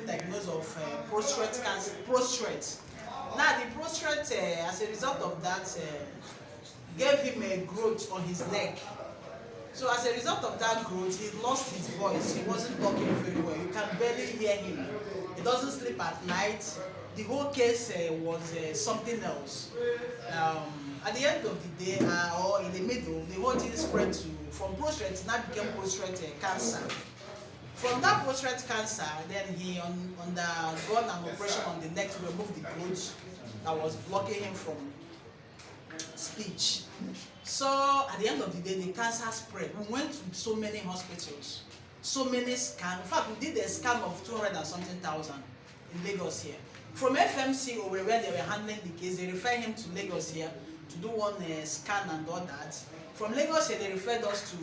diagnosed of prostrate cancer. Prostrate. Now the prostrate, as a result of that, gave him a growth on his leg. So as a result of that growth, he lost his voice. He wasn't talking very well. You can barely hear him. He doesn't sleep at night. The whole case was something else. At the end of the day, or in the middle, the whole thing spread from prostrate, now became prostrate cancer. From that prostrate cancer, then he undergone an operation on the neck to remove the growth that was blocking him from speech. So at the end of the day, the cancer spread. We went to so many hospitals, so many scans. In fact, we did a scan of 200 and something thousand in Lagos here. From FMC over where they were handling the case, they referred him to Lagos here to do one scan and all that. From Lagos here, they referred us to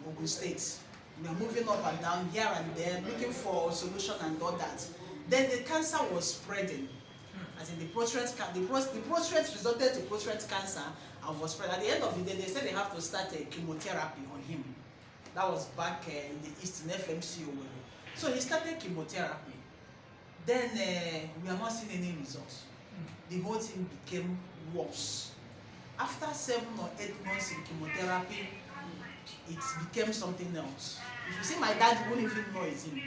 Ogun State. We were moving up and down here and there, looking for a solution and all that. Then the cancer was spreading. As in the prostrate resulted to prostrate cancer and was spread. At the end of the day, they said they have to start a chemotherapy on him. That was back in the East in FMC. So he started chemotherapy. Then we are not seeing any results. The whole thing became worse. After 7 or 8 months in chemotherapy, it became something else. If you see my dad, you wouldn't even know it's him.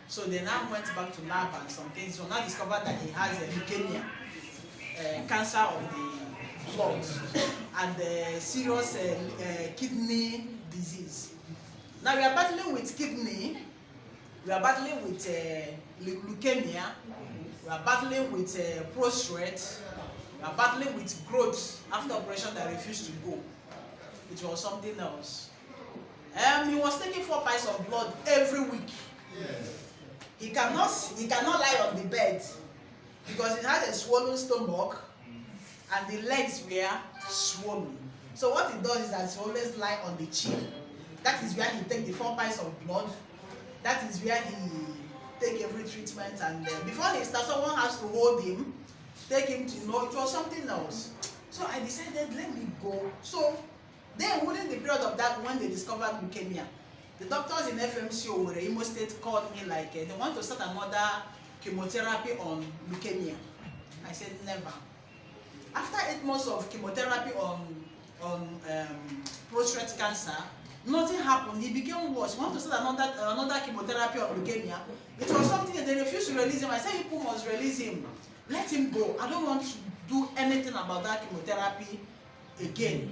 So they now went back to lab and some things. So now discovered that he has leukemia, cancer of the blood, and serious kidney disease. Now we are battling with kidney, we are battling with leukemia, we are battling with prostrate, we are battling with growth after operation that refused to go. It was something else. He was taking 4 pints of blood every week. Yes. He cannot lie on the bed because he has a swollen stomach and the legs were swollen. So what he does is that he always lie on the chin. That is where he takes the 4 pints of blood. That is where he take every treatment, and before he starts, someone has to hold him, take him to know it was something else. So I decided, let me go. So then within the period of that, when they discovered leukemia, the doctors in FMC over Imo State called me like they want to start another chemotherapy on leukemia. I said never. After 8 months of chemotherapy on prostrate cancer, nothing happened. He became worse. Want to start another chemotherapy on leukemia. It was something that they refused to release him. I said people must release him. Let him go. I don't want to do anything about that chemotherapy again.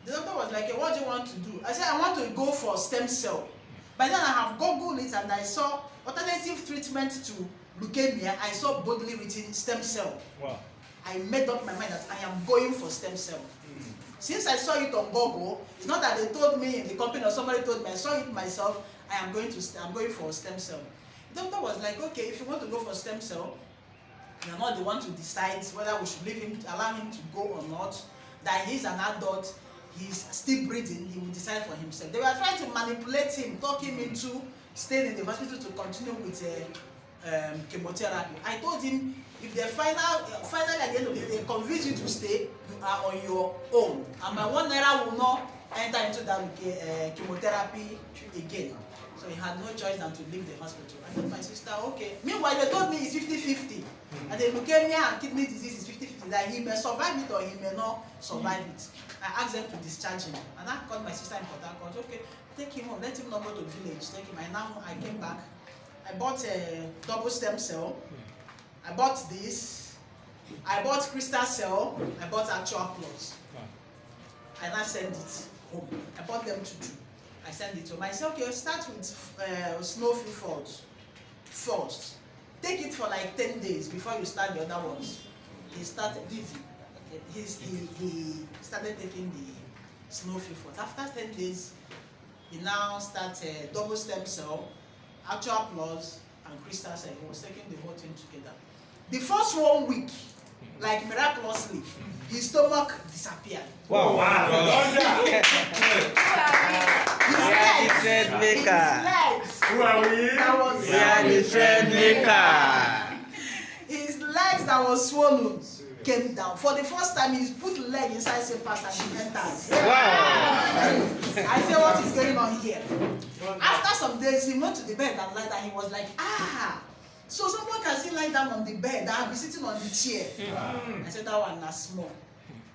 The doctor was like, what do you want to do? I said, I want to go for stem cell. By then I have Googled it and I saw alternative treatment to leukemia. I saw boldly written stem cell. Wow. I made up my mind that I am going for stem cell. Since I saw it on Google, it's not that they told me in the company or somebody told me, I saw it myself, I'm going for stem cell. The doctor was like, okay, if you want to go for stem cell, you're not the one to decide whether we should leave him, allow him to go or not, that he's an adult, he's still breathing, he will decide for himself. They were trying to manipulate him, talk him into staying in the hospital to continue with chemotherapy. I told him, if they finally at the end of the day they convince you to stay, you are on your own. And my 1 naira will not enter into that chemotherapy again. So he had no choice than to leave the hospital. I told my sister, okay. Meanwhile, they told me it's 50-50. And the leukemia and kidney disease is 50-50. That he may survive it or he may not survive it. I asked them to discharge him. And I called my sister in Port Harcourt. Okay, take him home. Let him not go to the village. Take him. I came back. I bought a double stem cell. I bought this. I bought crystal cell. I bought actual plots. And I sent it home. I bought them to 2. I sent it to him. I said, okay, start with snow-free falls first. Take it for like 10 days before you start the other ones. He started he started taking the snow-free falls. After 10 days, he now started double stem cell, actual plus, and crystal cell. He was taking the whole thing together. The first 1 week, like miraculously, his stomach disappeared. Wow! His legs. Who are we? We are the trend maker. His legs that was swollen. came down. For the first time, he put leg inside slippers and he enters. Wow. I said, what is going on here? After some days, he went to the bed and lied, and he was like, so someone can still lie down on the bed, I'll be sitting on the chair. I said, that one is small.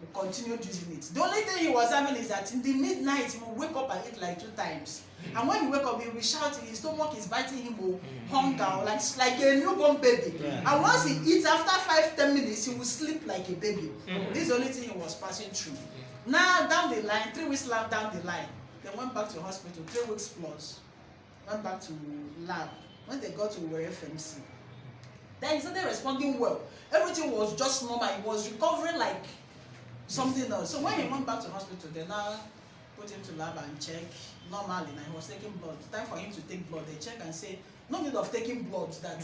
We continued using it. The only thing he was having is that in the midnight, he will wake up and eat like 2 times. And when he wake up, he will be shouting, his stomach is biting him, hunger, like a newborn baby. And once he eats, after 5-10 minutes, he will sleep like a baby. This is the only thing he was passing through. Now, down the line, 3 weeks down the line, they went back to hospital, 3 weeks plus, went back to lab. When they got to FMC, then he started responding well. Everything was just normal. He was recovering like something else. So when he went back to hospital, they now put him to lab and check normally. Now he was taking blood. Time for him to take blood. They check and say, no need of taking blood. That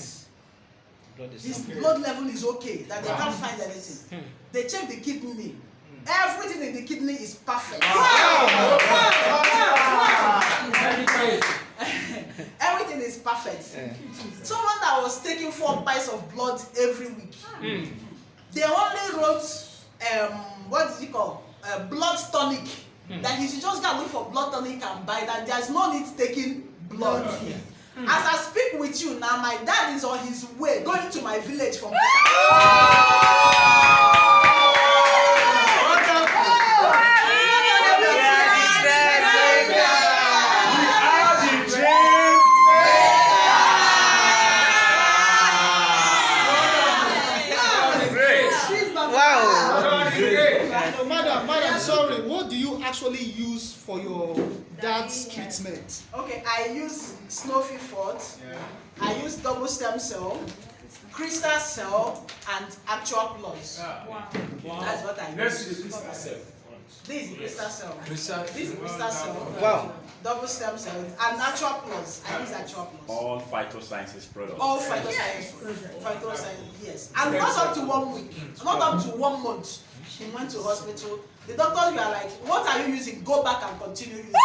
his blood level is okay. That they can't find anything. They check the kidney. Everything in the kidney is perfect. Everything is perfect. Someone that was taking 4 pints of blood every week. They only wrote what is it called? Blood tonic. That you should just go look for blood tonic and buy that. There's no need taking blood. As I speak with you now, my dad is on his way going to my village from Madam, sorry, what do you actually use for your dad's treatment? Okay, I use Snowfi Fort, I use double stem cell, crystal cell, and actual plus. That's what I use. Let's do the crystal cell. This is crystal cell. This is crystal cell. Wow. Double stem cell and actual plus. I use actual plus. All Phytosciences products. All Phytoscience. Phytoscience, yes. And not up to 1 week, not up to 1 month. He went to hospital. The doctors were like, what are you using? Go back and continue using it.